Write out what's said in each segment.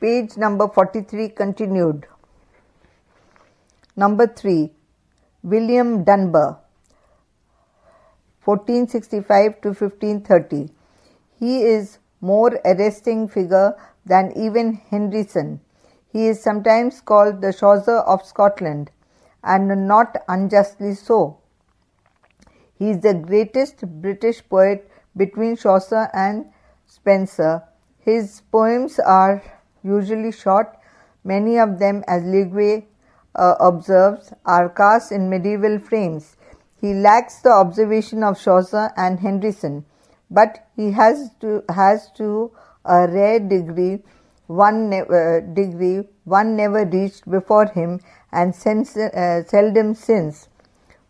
Page number 43 continued. Number 3. William Dunbar, 1465 to 1530. He is more arresting figure than even Henryson. He is sometimes called the Chaucer of Scotland, and not unjustly so. He is the greatest British poet between Chaucer and Spenser. His poems are usually short. Many of them, as Leguay observes, are cast in medieval frames. He lacks the observation of Chaucer and Henryson, but he has to a rare degree one never reached before him and seldom since: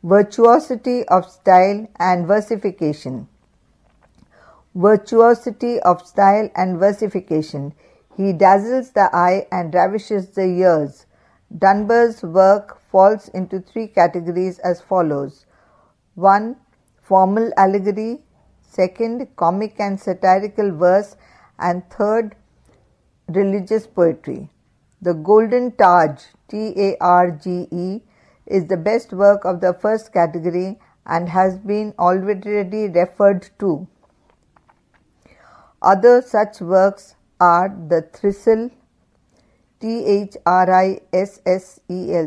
virtuosity of style and versification. Virtuosity of style and versification. He dazzles the eye and ravishes the ears. Dunbar's work falls into three categories as follows: 1. Formal allegory, 2. Comic and satirical verse, and 3. Religious poetry. The Golden Targe, Targe, is the best work of the first category and has been already referred to. Other such works are the Thistle, Thrissel,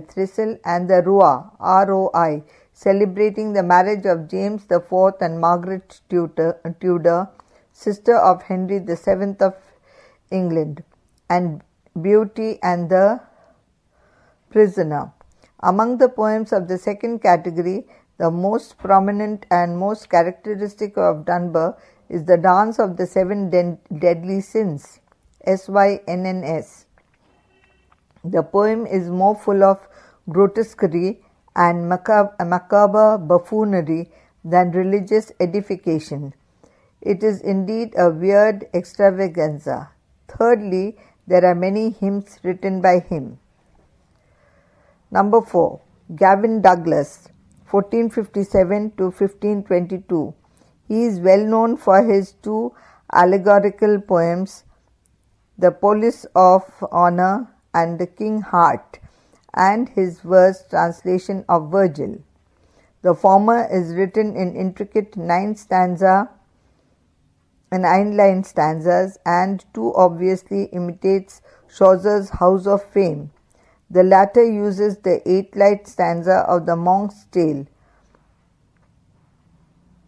Thistle, and the Roi, celebrating the marriage of James IV and Margaret Tudor, sister of Henry VII of England, and Beauty and the Prisoner. Among the poems of the second category, the most prominent and most characteristic of Dunbar is the Dance of the Seven Deadly Sins, Synns. The poem is more full of grotesquerie and macabre buffoonery than religious edification. It is indeed a weird extravaganza. Thirdly, there are many hymns written by him. Number 4. Gavin Douglas, 1457 to 1522. He is well known for his two allegorical poems, The Police of Honour and The King Heart, and his verse translation of Virgil. The former is written in intricate 9-line stanzas and too obviously imitates Chaucer's House of Fame. The latter uses the 8-line stanza of the Monk's Tale.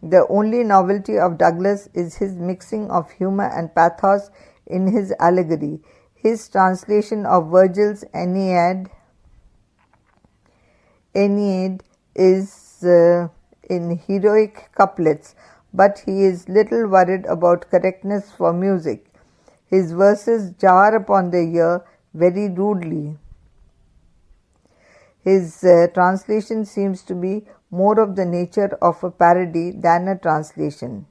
The only novelty of Douglas is his mixing of humour and pathos in his allegory. His translation of Virgil's Aeneid is in heroic couplets, but he is little worried about correctness for music. His verses jar upon the ear very rudely. His translation seems to be more of the nature of a parody than a translation.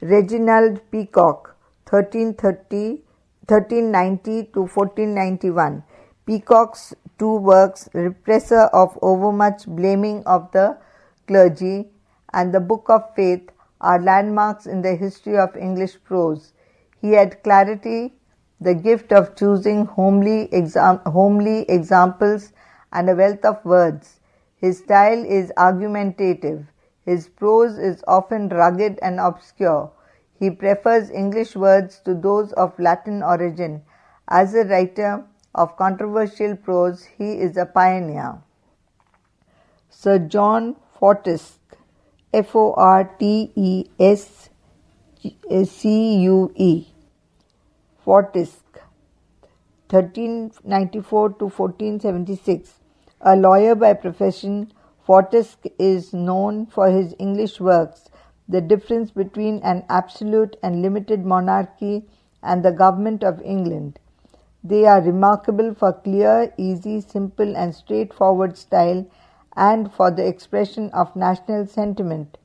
Reginald Peacock, 1390 to 1491. Peacock's two works, Represser of Overmuch Blaming of the Clergy and the Book of Faith, are landmarks in the history of English prose. He had clarity, the gift of choosing homely examples, and a wealth of words. His style is argumentative. His prose is often rugged and obscure. He prefers English words to those of Latin origin. As a writer of controversial prose, he is a pioneer. Sir John Fortescue, Fortescue, Fortescue, 1394 to 1476. A lawyer by profession, Fortescue is known for his English works, The Difference Between an Absolute and Limited Monarchy and the Government of England. They are remarkable for clear, easy, simple and straightforward style and for the expression of national sentiment.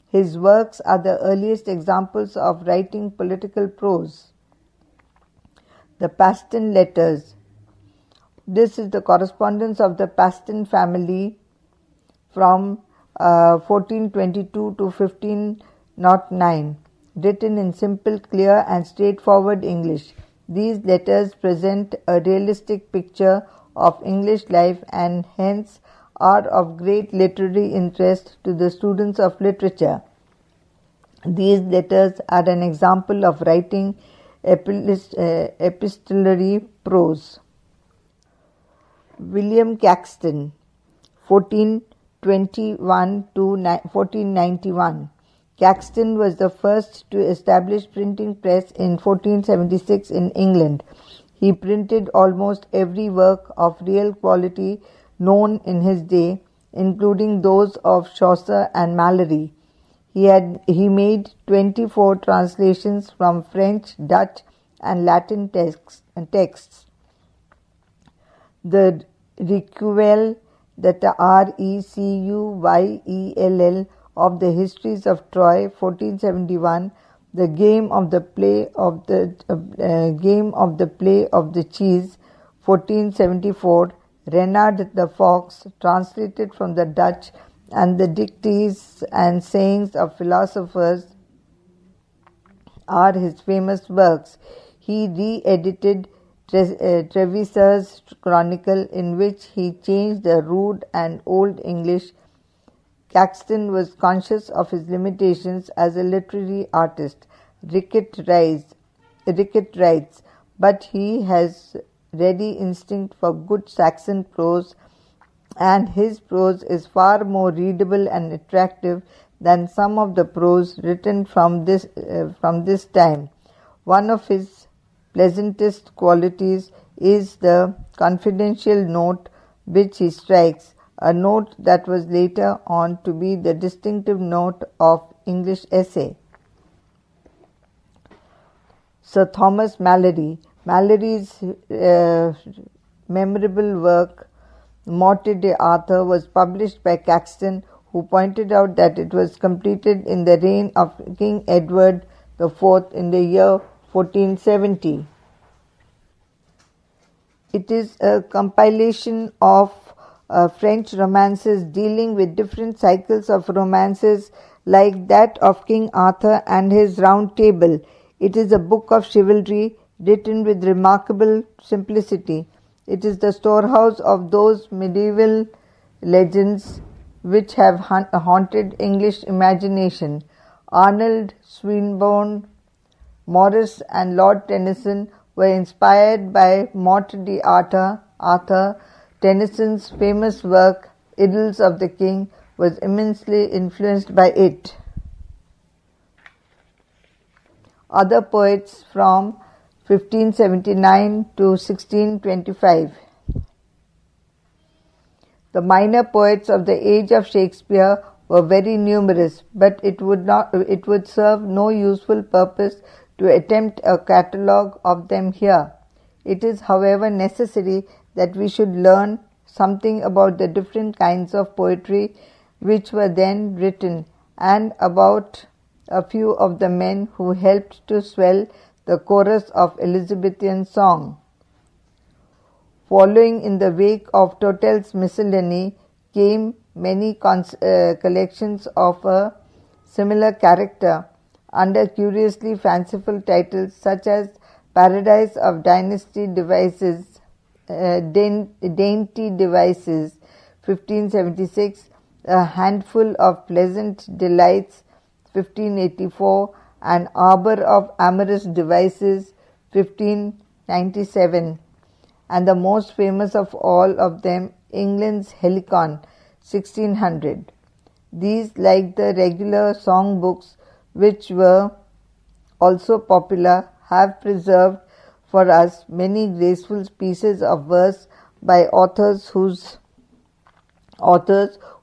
His works are the earliest examples of writing political prose. The Paston Letters. This is the correspondence of the Paston family from 1422 to 1509, written in simple, clear and straightforward English. These letters present a realistic picture of English life and hence are of great literary interest to the students of literature. These letters are an example of writing epistolary prose. William Caxton, 1421 to 1491. Caxton was the first to establish printing press in 1476 in England. He printed almost every work of real quality known in his day, including those of Chaucer and Malory. He made 24 translations from French, Dutch, and Latin texts. The Recueil, the Recueyell of the Histories of Troy, 1471, the Game of the Play of the Cheese, 1474, Renard the Fox, translated from the Dutch, and the Dictes and Sayings of Philosophers are his famous works. He re-edited Treviser's Chronicle, in which he changed the rude and old English. Caxton was conscious of his limitations as a literary artist. Rickett writes, but he has ready instinct for good Saxon prose, and his prose is far more readable and attractive than some of the prose written from this time. One of his pleasantest qualities is the confidential note which he strikes, a note that was later on to be the distinctive note of English essay. Sir Thomas Malory. Malory's memorable work Morte d'Arthur was published by Caxton, who pointed out that it was completed in the reign of King Edward IV in the year 1470. It is a compilation of French romances dealing with different cycles of romances like that of King Arthur and his Round Table. It is a book of chivalry written with remarkable simplicity. It is the storehouse of those medieval legends which have haunted English imagination. Arnold, Swinburne, Morris and Lord Tennyson were inspired by Morte d'Arthur. Tennyson's famous work, Idylls of the King, was immensely influenced by it. Other poets from 1579 to 1625. The minor poets of the age of Shakespeare were very numerous, but it would serve no useful purpose to attempt a catalogue of them here. It is, however, necessary that we should learn something about the different kinds of poetry which were then written, and about a few of the men who helped to swell the chorus of Elizabethan song. Following in the wake of Totel's Miscellany came many collections of a similar character under curiously fanciful titles such as Paradise of Dainty Devices, 1576, A Handful of Pleasant Delights, 1584, and Arbour of Amorous Devices, 1597, and the most famous of all of them, England's Helicon, 1600. These, like the regular song books, which were also popular, have preserved for us many graceful pieces of verse by authors whose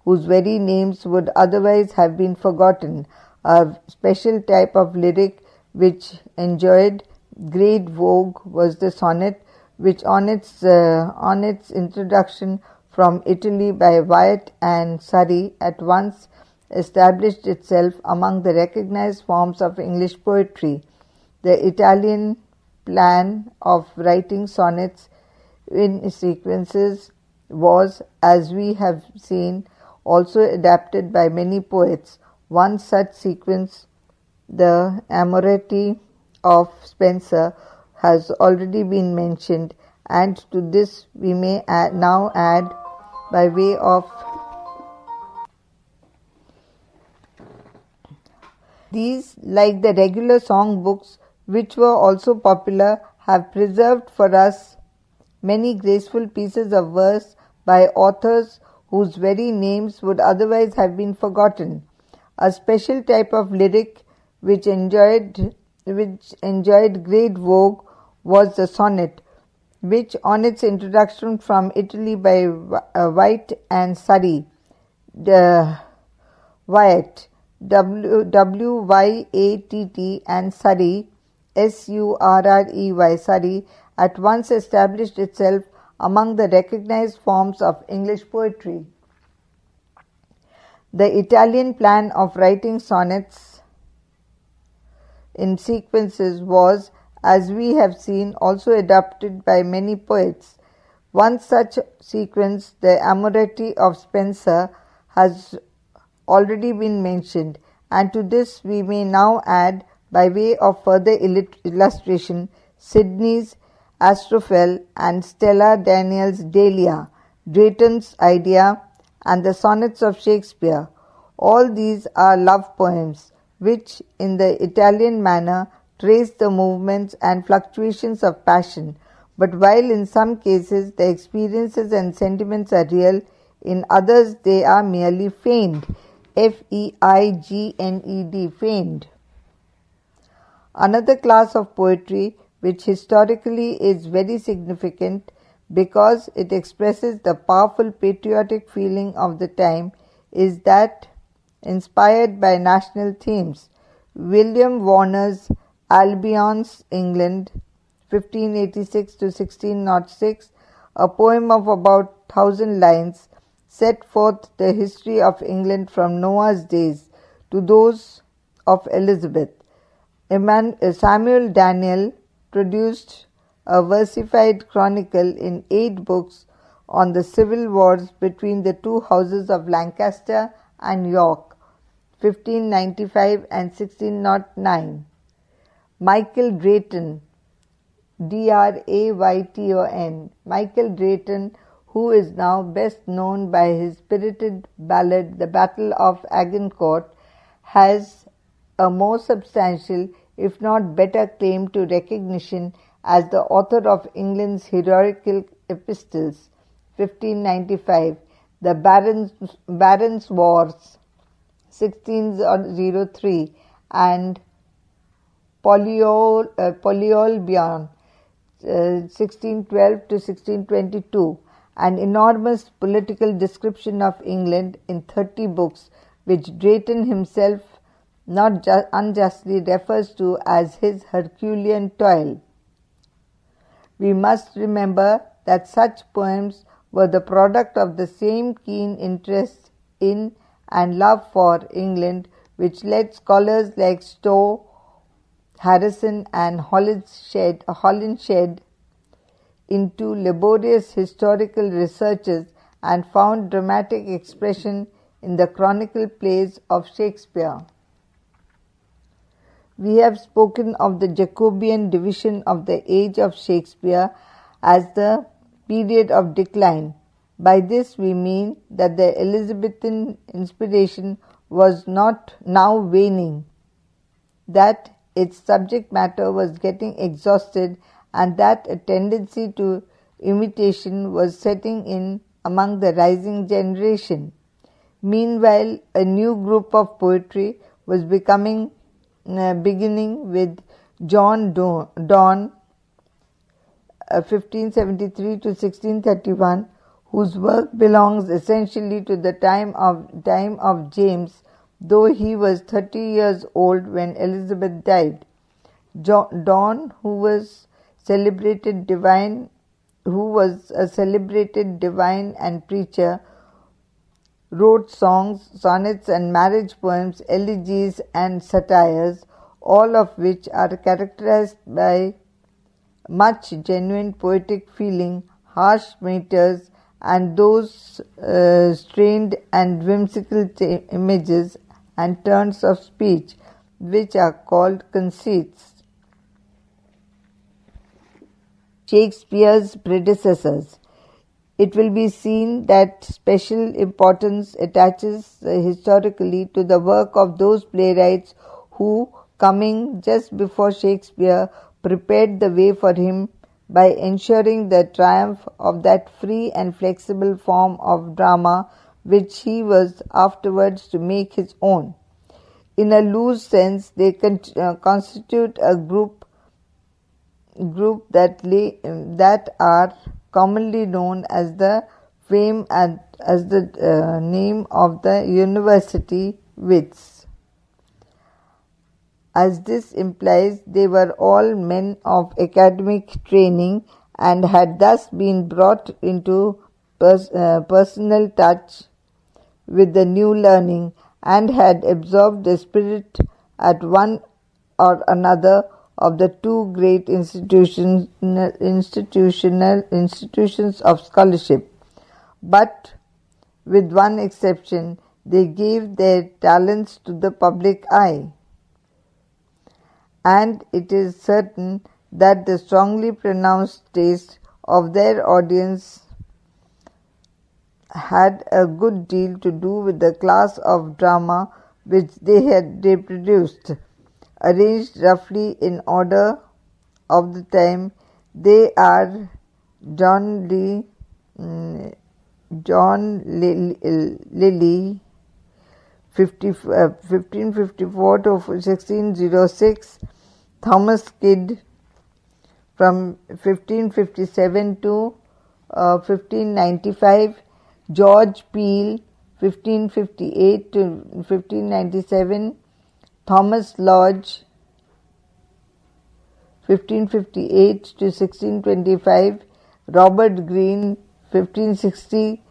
very names would otherwise have been forgotten. A special type of lyric which enjoyed great vogue was the sonnet, which on its introduction from Italy by Wyatt and Surrey at once established itself among the recognized forms of English poetry. The Italian plan of writing sonnets in sequences was, as we have seen, also adapted by many poets. One such sequence, the Amoretti of Spenser, has already been mentioned, and to this we may now add, by way of these, like the regular song books which were also popular, have preserved for us many graceful pieces of verse by authors whose very names would otherwise have been forgotten. A special type of lyric which enjoyed great vogue was the sonnet, which on its introduction from Italy by White and Surrey, Wyatt, Wyatt and Surrey, Surrey, at once established itself among the recognized forms of English poetry. The Italian plan of writing sonnets in sequences was, as we have seen, also adopted by many poets. One such sequence, the Amoretti of Spenser, has already been mentioned, and to this we may now add, by way of further illustration, Sidney's Astrophel and Stella Daniels' Dahlia, Drayton's Idea, and the sonnets of Shakespeare. All these are love poems, which, in the Italian manner, trace the movements and fluctuations of passion, but while in some cases the experiences and sentiments are real, in others they are merely feigned. Feigned, feigned. Another class of poetry which historically is very significant because it expresses the powerful patriotic feeling of the time is that inspired by national themes. William Warner's Albion's England, 1586 to 1606, a poem of about 1,000 lines, set forth the history of England from Noah's days to those of Elizabeth. Samuel Daniel produced a versified chronicle in 8 books on the civil wars between the two houses of Lancaster and York, 1595 and 1609. Michael Drayton, Drayton, Michael Drayton, who is now best known by his spirited ballad The Battle of Agincourt, has a more substantial, if not better, claim to recognition as the author of England's heroical epistles, 1595, The Barons' Wars, 1603, and Polyolbion, 1612 to 1622, an enormous political description of England in 30 books, which Drayton himself not unjustly refers to as his Herculean toil. We must remember that such poems were the product of the same keen interest in and love for England which led scholars like Stowe, Harrison and Holinshed into laborious historical researches and found dramatic expression in the chronicle plays of Shakespeare. We have spoken of the Jacobean division of the age of Shakespeare as the period of decline. By this we mean that the Elizabethan inspiration was not now waning, that its subject matter was getting exhausted, and that a tendency to imitation was setting in among the rising generation. Meanwhile, a new group of poetry was beginning with John Donne, 1573 to 1631, whose work belongs essentially to the time of James, though he was 30 years old when Elizabeth died. Donne, who was a celebrated divine and preacher, wrote songs, sonnets and marriage poems, elegies and satires, all of which are characterized by much genuine poetic feeling, harsh meters, and those strained and whimsical images and turns of speech which are called conceits. Shakespeare's predecessors. It will be seen that special importance attaches historically to the work of those playwrights who, coming just before Shakespeare, prepared the way for him by ensuring the triumph of that free and flexible form of drama which he was afterwards to make his own. In a loose sense, they constitute a group that are commonly known as the fame and as the name of the university wits. As this implies, they were all men of academic training and had thus been brought into personal touch with the new learning and had absorbed the spirit at one or another of the two great institutions of scholarship. But with one exception, they gave their talents to the public eye. And it is certain that the strongly pronounced taste of their audience had a good deal to do with the class of drama which they produced. Arranged roughly in order of the time, they are John Lilly 1554 to 1606, Thomas Kyd from 1557 to 1595, George Peele 1558 to 1597, Thomas Lodge 1558 to 1625, Robert Greene 1560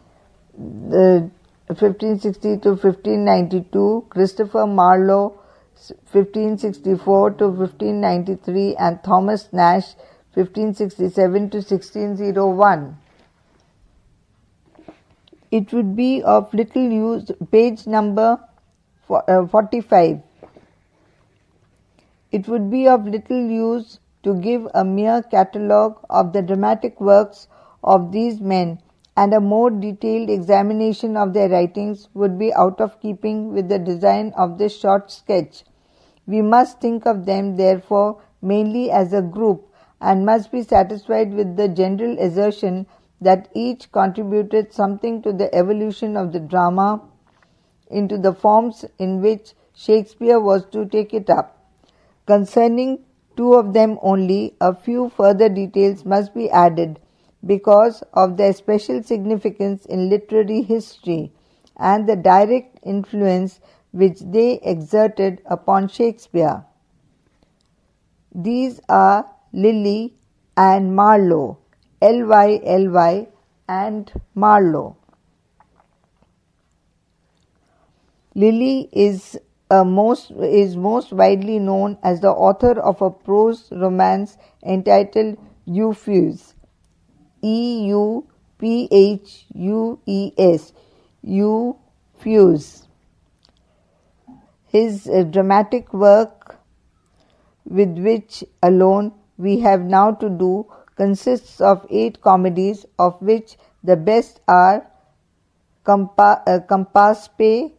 to 1592, Christopher Marlowe 1564 to 1593, and Thomas Nash 1567 to 1601. It would be of little use, page number 45. It would be of little use to give a mere catalogue of the dramatic works of these men, and a more detailed examination of their writings would be out of keeping with the design of this short sketch. We must think of them, therefore, mainly as a group, and must be satisfied with the general assertion that each contributed something to the evolution of the drama into the forms in which Shakespeare was to take it up. Concerning two of them only, a few further details must be added because of their special significance in literary history and the direct influence which they exerted upon Shakespeare. These are Lilly and Marlowe, Lyly and Marlowe. Lilly is most widely known as the author of a prose romance entitled Euphues, Euphues, Euphues. His dramatic work, with which alone we have now to do, consists of 8 comedies, of which the best are Campaspe,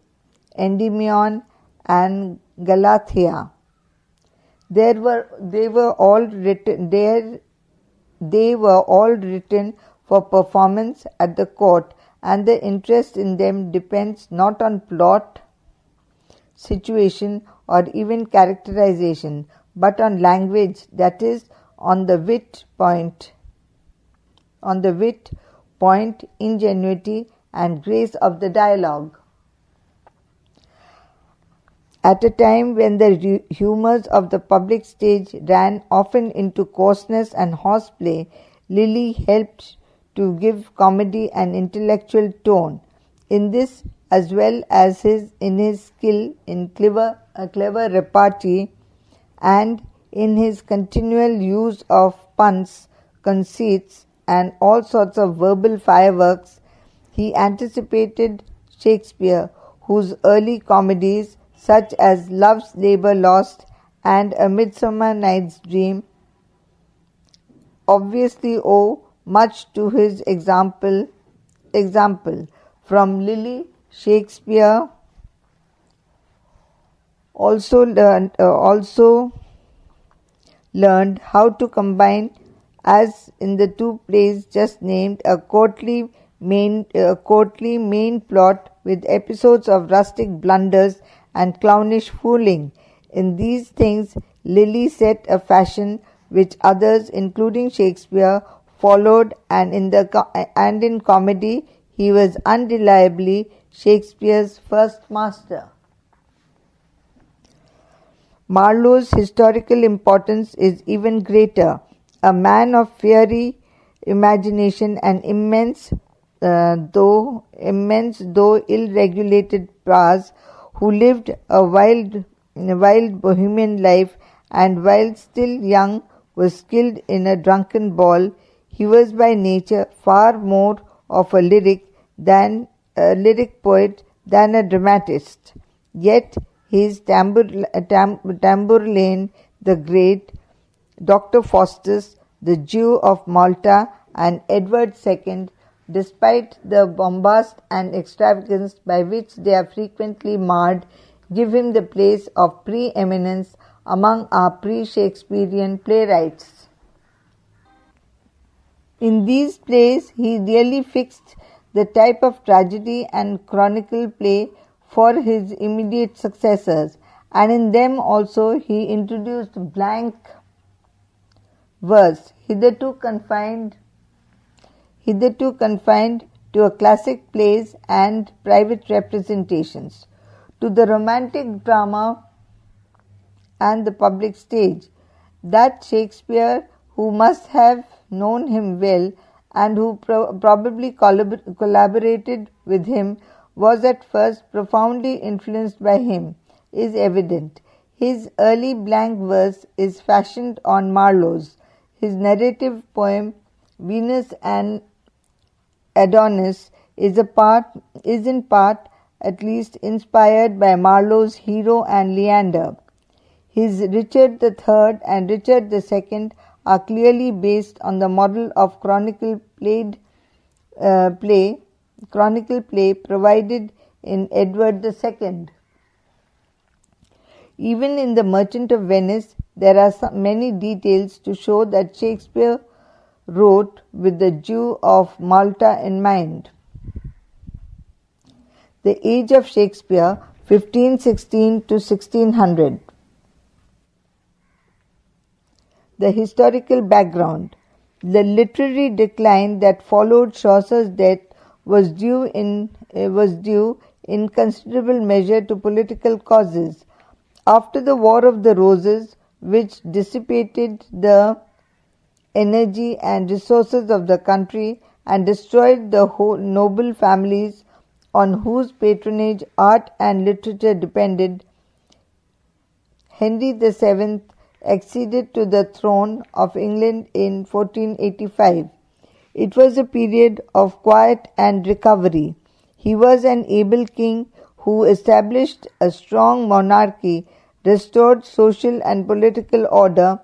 Endymion, and Galatea. They were all written for performance at the court, and the interest in them depends not on plot, situation, or even characterization, but on language, that is, on the wit point, ingenuity, and grace of the dialogue. At a time when the humours of the public stage ran often into coarseness and horseplay, Lilly helped to give comedy an intellectual tone. In this, as well as in his skill in clever repartee and in his continual use of puns, conceits, and all sorts of verbal fireworks, he anticipated Shakespeare, whose early comedies, such as Love's Labour Lost and A Midsummer Night's Dream, obviously owe much to his example. From Lily, Shakespeare also learned how to combine, as in the two plays just named, a courtly main plot with episodes of rustic blunders and clownish fooling. In these things, Lilly set a fashion which others, including Shakespeare, followed, and in comedy he was undeniably Shakespeare's first master. Marlowe's historical importance is even greater. A man of fiery imagination and immense though ill-regulated powers, who lived a wild bohemian life, and while still young was skilled in a drunken ball, he was by nature far more of a lyric poet than a dramatist. Yet his Tamburlaine the Great, Dr. Faustus, the Jew of Malta, and Edward II, despite the bombast and extravagance by which they are frequently marred, give him the place of pre-eminence among our pre-Shakespearean playwrights. In these plays he really fixed the type of tragedy and chronicle play for his immediate successors, and in them also he introduced blank verse, hitherto confined to a classic plays and private representations, to the romantic drama and the public stage. That Shakespeare, who must have known him well and who probably collaborated with him, was at first profoundly influenced by him, is evident. His early blank verse is fashioned on Marlowe's. His narrative poem, Venus and Adonis, is in part at least inspired by Marlowe's Hero and Leander. His Richard III and Richard II are clearly based on the model of chronicle play provided in Edward II. Even in The Merchant of Venice, there are many details to show that Shakespeare wrote with the Jew of Malta in mind. The Age of Shakespeare, 1516 to 1600. The historical background. The literary decline that followed Chaucer's death was due in considerable measure to political causes. After the War of the Roses, which dissipated the energy and resources of the country and destroyed the whole noble families on whose patronage art and literature depended, Henry VII acceded to the throne of England in 1485. It was a period of quiet and recovery. He was an able king who established a strong monarchy, restored social and political order,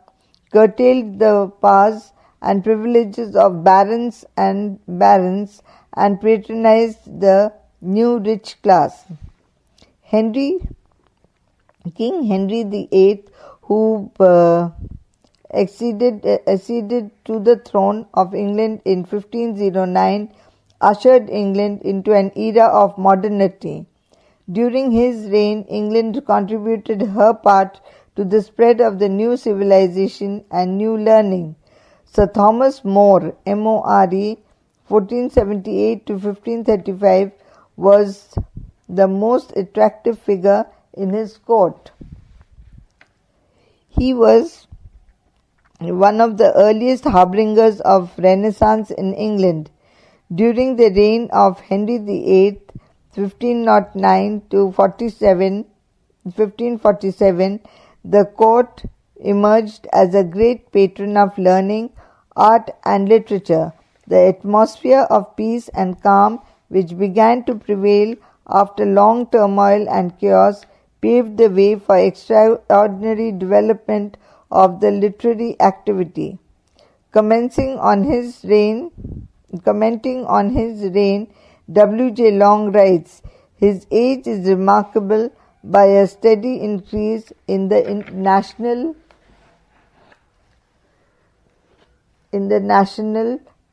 curtailed the powers and privileges of barons, and patronized the new rich class. King Henry VIII, who acceded to the throne of England in 1509, ushered England into an era of modernity. During his reign, England contributed her part to the spread of the new civilization and new learning. Sir Thomas More, M.O.R.E., 1478 to 1535, was the most attractive figure in his court. He was one of the earliest harbingers of Renaissance in England. During the reign of Henry VIII, 1509 to 1547, the court emerged as a great patron of learning, art and literature. The atmosphere of peace and calm which began to prevail after long turmoil and chaos paved the way for extraordinary development of the literary activity. Commenting on his reign, W.J. Long writes, "His age is remarkable by a steady increase in the national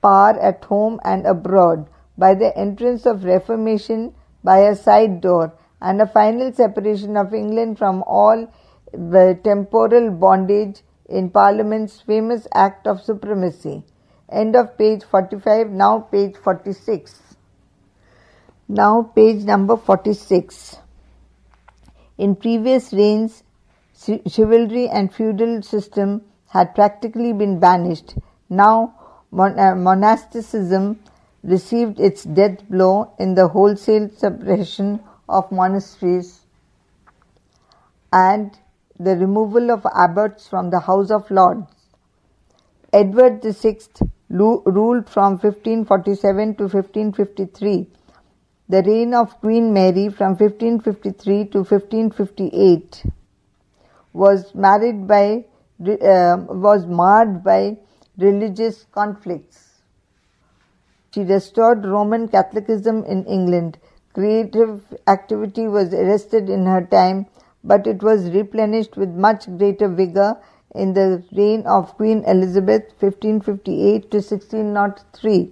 power at home and abroad, by the entrance of Reformation by a side door, and a final separation of England from all temporal bondage in Parliament's famous Act of Supremacy." End of page 45. Now page 46. Now page number 46. In previous reigns, chivalry and feudal system had practically been banished. Now monasticism received its death blow in the wholesale suppression of monasteries and the removal of abbots from the House of Lords. Edward VI ruled from 1547 to 1553. The reign of Queen Mary from 1553 to 1558 was marred by religious conflicts. She restored Roman Catholicism in England. Creative activity was arrested in her time, but it was replenished with much greater vigor in the reign of Queen Elizabeth 1558 to 1603.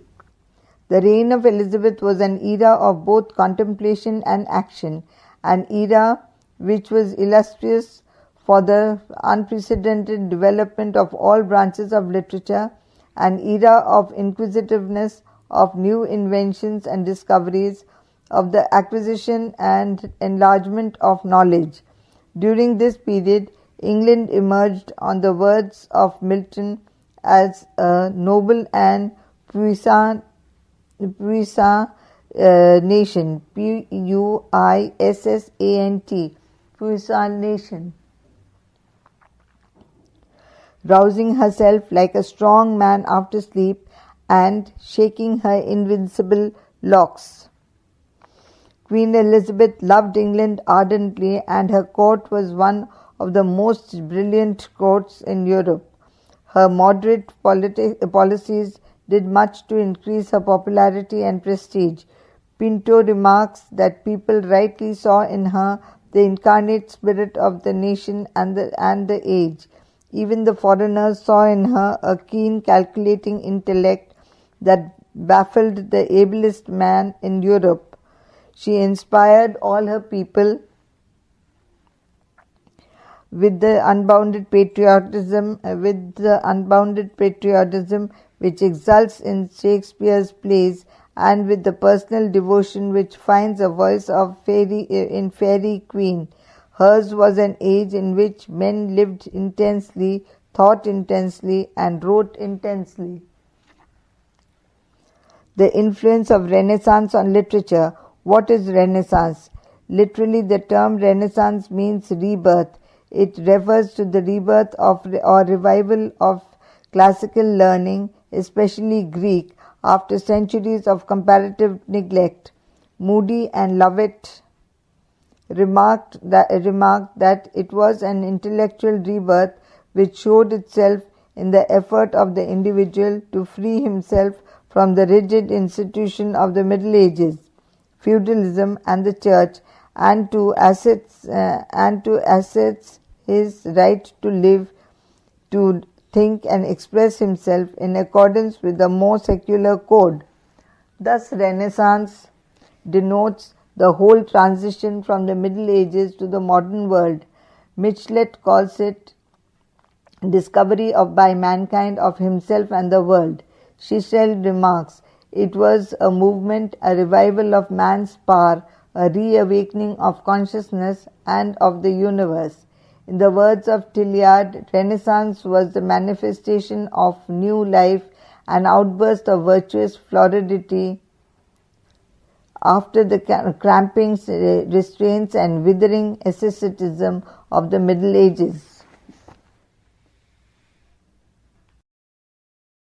The reign of Elizabeth was an era of both contemplation and action, an era which was illustrious for the unprecedented development of all branches of literature, an era of inquisitiveness, of new inventions and discoveries, of the acquisition and enlargement of knowledge. During this period, England emerged, on the words of Milton, as a noble and puissant nation, Puissant, puissant nation, rousing herself like a strong man after sleep and shaking her invincible locks. Queen Elizabeth loved England ardently, and her court was one of the most brilliant courts in Europe. Her moderate policies did much to increase her popularity and prestige. Pinto remarks that people rightly saw in her the incarnate spirit of the nation and the age. Even the foreigners saw in her a keen, calculating intellect that baffled the ablest man in Europe. She inspired all her people with the unbounded patriotism which exults in Shakespeare's plays, and with the personal devotion which finds a voice of Fairy Queen. Hers was an age in which men lived intensely, thought intensely, and wrote intensely. The influence of Renaissance on literature. What is Renaissance? Literally, the term Renaissance means rebirth. It refers to the rebirth of or revival of classical learning, especially Greek, after centuries of comparative neglect. Moody and Lovett remarked that it was an intellectual rebirth which showed itself in the effort of the individual to free himself from the rigid institution of the Middle Ages, feudalism, and the Church, and to assert his right to live, to think, and express himself in accordance with a more secular code. Thus, Renaissance denotes the whole transition from the Middle Ages to the modern world. Michelet calls it discovery by mankind of himself and the world. Schischel remarks, it was a movement, a revival of man's power, a reawakening of consciousness and of the universe. In the words of Tilliard, Renaissance was the manifestation of new life, an outburst of virtuous floridity after the cramping restraints and withering asceticism of the Middle Ages.